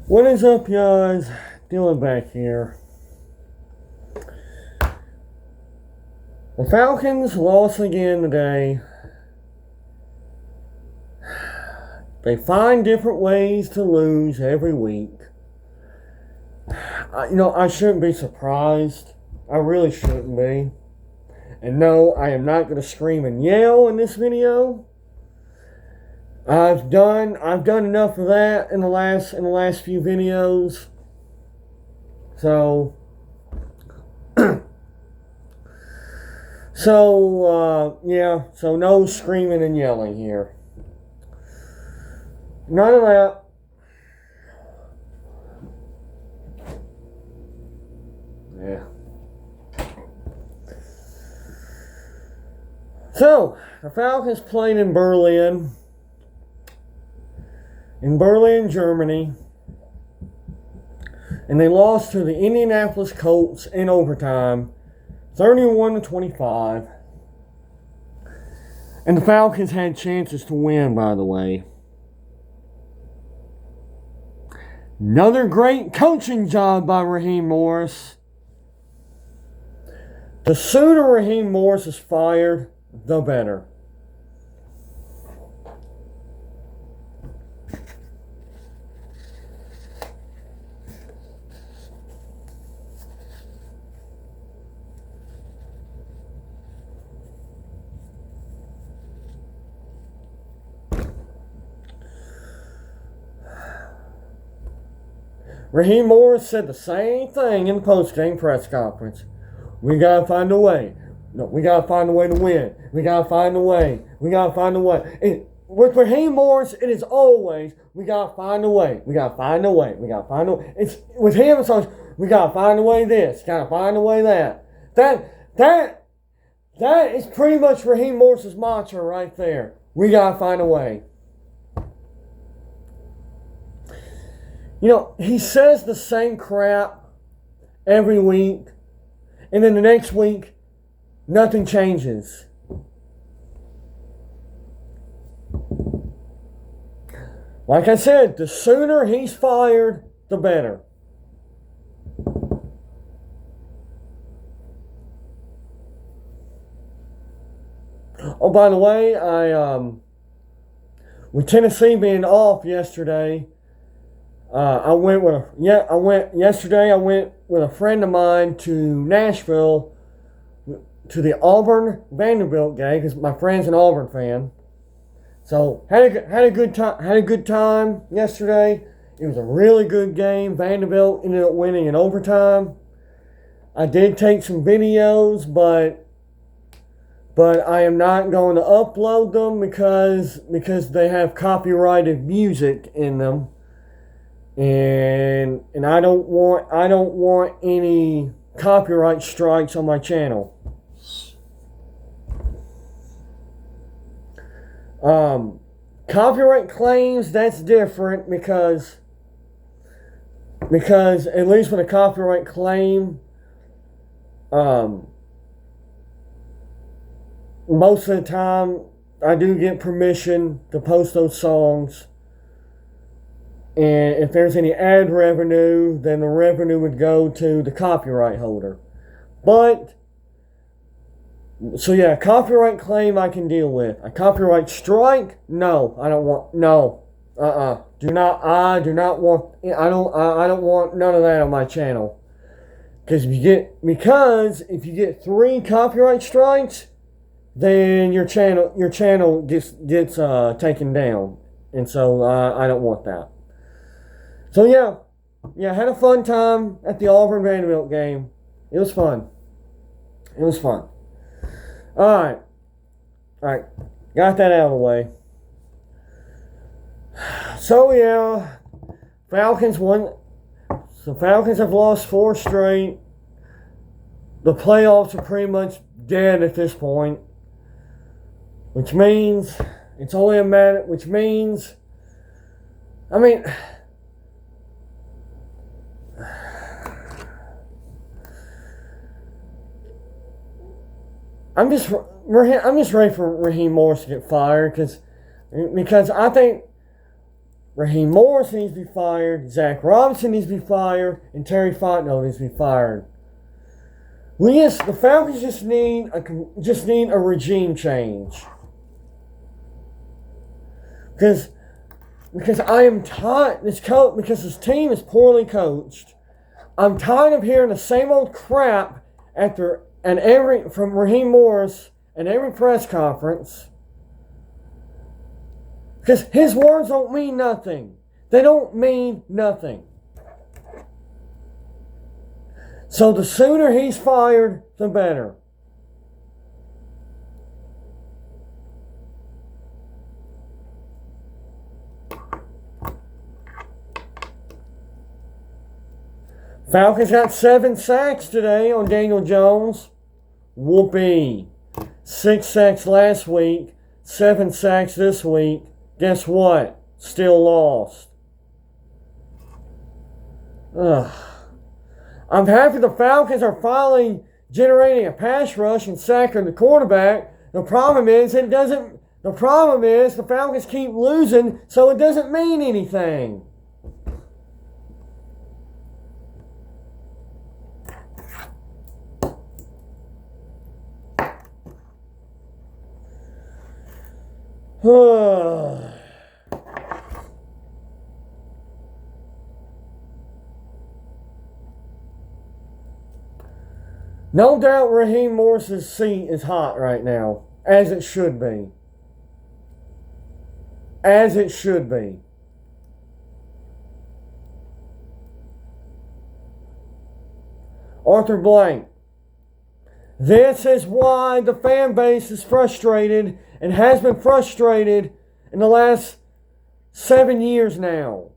What is up, guys? Dylan back here. The Falcons lost again today. They find different ways to lose every week. I shouldn't be surprised. I really shouldn't be. And no, I am not going to scream and yell in this video. I've done enough of that in the last few videos. So so no screaming and yelling here. None of that. Yeah. So, the Falcons played in Berlin, Germany, and they lost to the Indianapolis Colts in overtime, 31-25. And the Falcons had chances to win, by the way. Another great coaching job by Raheem Morris. The sooner Raheem Morris is fired, the better. Raheem Morris said the same thing in the post-game press conference. We gotta find a way. No, we gotta find a way to win. We gotta find a way. We gotta find a way. With Raheem Morris, it is always we gotta find a way. We gotta find a way. We gotta find a way. It's with him. It's always we gotta find a way. This gotta find a way. That is pretty much Raheem Morris's mantra right there. We gotta find a way. He says the same crap every week, and then the next week, nothing changes. Like I said, the sooner he's fired, the better. Oh, by the way, with Tennessee being off yesterday, I went with a friend of mine to Nashville to the Auburn Vanderbilt game because my friend's an Auburn fan. So had a good time yesterday. It was a really good game. Vanderbilt ended up winning in overtime. I did take some videos, but I am not going to upload them because they have copyrighted music in them. And I don't want any copyright strikes on my channel. Copyright claims, that's different because at least with a copyright claim, most of the time I do get permission to post those songs. And if there's any ad revenue, then the revenue would go to the copyright holder. Copyright claim I can deal with. A copyright strike? No, I don't want. No, I don't want none of that on my channel. Because if you get 3 copyright strikes, then your channel gets taken down, and so I don't want that. So yeah, had a fun time at the Auburn Vanderbilt game. It was fun. All right, got that out of the way. So yeah, Falcons won. The Falcons have lost 4 straight. The playoffs are pretty much dead at this point, which means it's only a matter. I'm just ready for Raheem Morris to get fired because I think Raheem Morris needs to be fired. Zach Robinson needs to be fired. And Terry Fontenot needs to be fired. The Falcons just need a regime change. Because I am tired. Because this team is poorly coached. I'm tired of hearing the same old crap from Raheem Morris in every press conference. Because his words don't mean nothing. They don't mean nothing. So the sooner he's fired, the better. Falcons got 7 sacks today on Daniel Jones. Whoopee. 6 sacks last week. 7 sacks this week. Guess what? Still lost. Ugh. I'm happy the Falcons are finally generating a pass rush and sacking the quarterback. The problem is the Falcons keep losing, so it doesn't mean anything. No doubt Raheem Morris's seat is hot right now, as it should be. As it should be. Arthur Blank. This is why the fan base is frustrated and has been frustrated in the last 7 years now.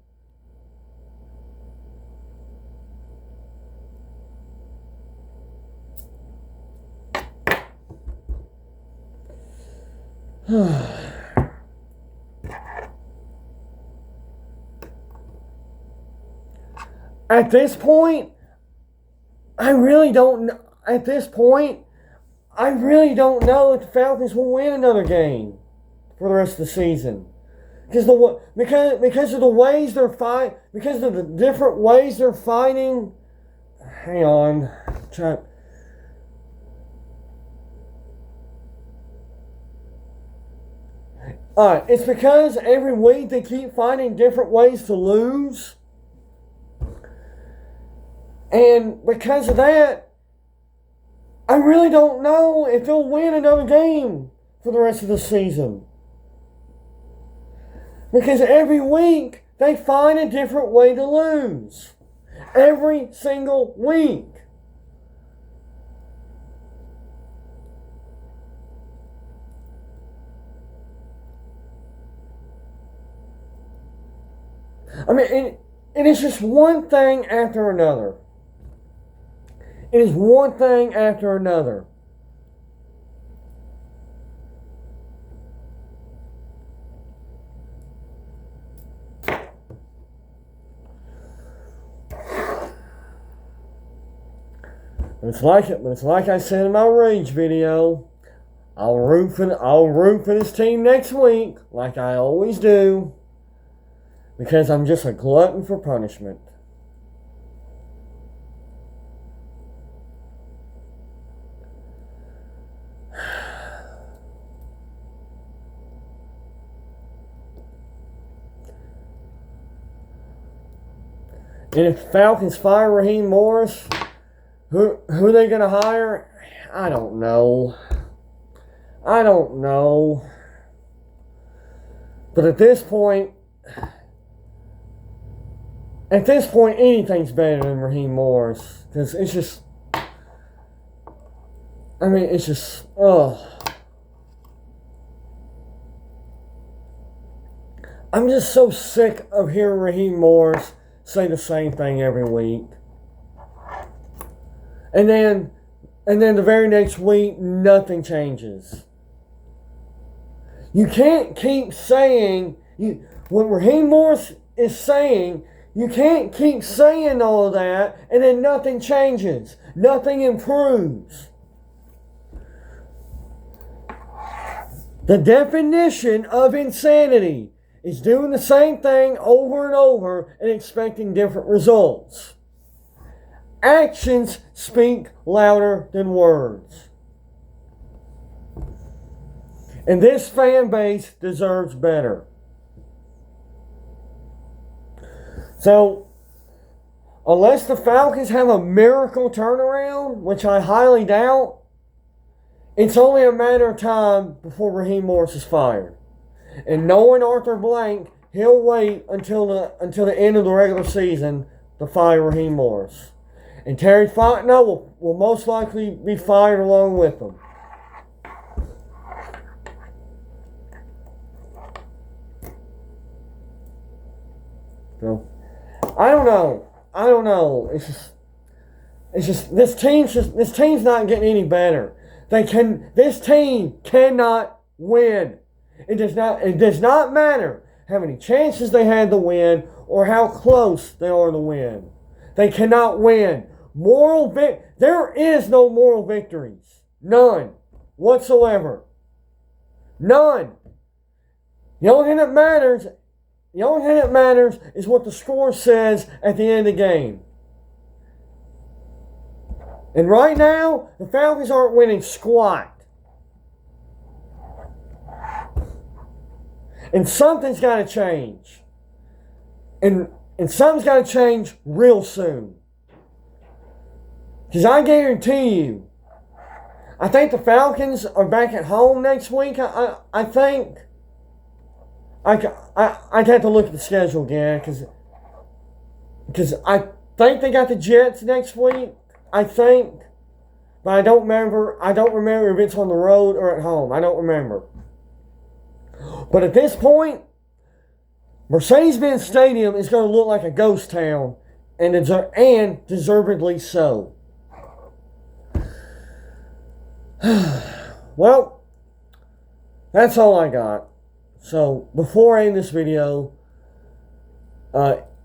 At this point, I really don't know if the Falcons will win another game for the rest of the season. Because of the ways they're fighting, because of the different ways they're fighting. Hang on. Alright, it's because every week they keep finding different ways to lose. And because of that, I really don't know if they'll win another game for the rest of the season. Because every week they find a different way to lose. Every single week. I mean, it is just one thing after another. It is one thing after another. It's like I said in my rage video. I'll root for this team next week, like I always do, because I'm just a glutton for punishment. And if Falcons fire Raheem Morris, who are they going to hire? I don't know. But at this point, anything's better than Raheem Morris. Because it's just, I'm just so sick of hearing Raheem Morris say the same thing every week. And then the very next week, nothing changes. You can't keep saying, what Raheem Morris is saying, you can't keep saying all of that and then nothing changes. Nothing improves. The definition of insanity is doing the same thing over and over and expecting different results. Actions speak louder than words. And this fan base deserves better. So, unless the Falcons have a miracle turnaround, which I highly doubt, it's only a matter of time before Raheem Morris is fired. And knowing Arthur Blank, he'll wait until the end of the regular season to fire Raheem Morris. And Terry Fontenot will most likely be fired along with him. So, I don't know. It's just this team's not getting any better. This team cannot win. It does not matter how many chances they had to win or how close they are to win. They cannot win. There is no moral victories. None whatsoever. None. The only thing that matters is what the score says at the end of the game. And right now, the Falcons aren't winning squat. And something's got to change. And something's got to change real soon. Because I guarantee you, I think the Falcons are back at home next week. I think. I'd have to look at the schedule again because I think they got the Jets next week. I think, but I don't remember. I don't remember if it's on the road or at home. I don't remember. But at this point, Mercedes-Benz Stadium is going to look like a ghost town, and deservedly so. Well, that's all I got. So, before I end this video,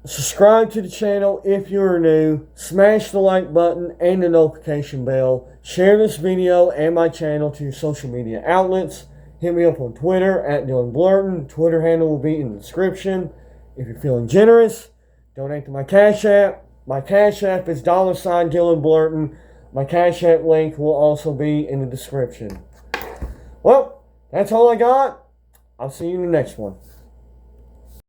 subscribe to the channel if you're new. Smash the like button and the notification bell. Share this video and my channel to your social media outlets. Hit me up on Twitter at Dylan Blurton. Twitter handle will be in the description. If you're feeling generous, donate to my Cash App. My Cash App is $sign Dylan Blurton. My Cash App link will also be in the description. Well, that's all I got. I'll see you in the next one.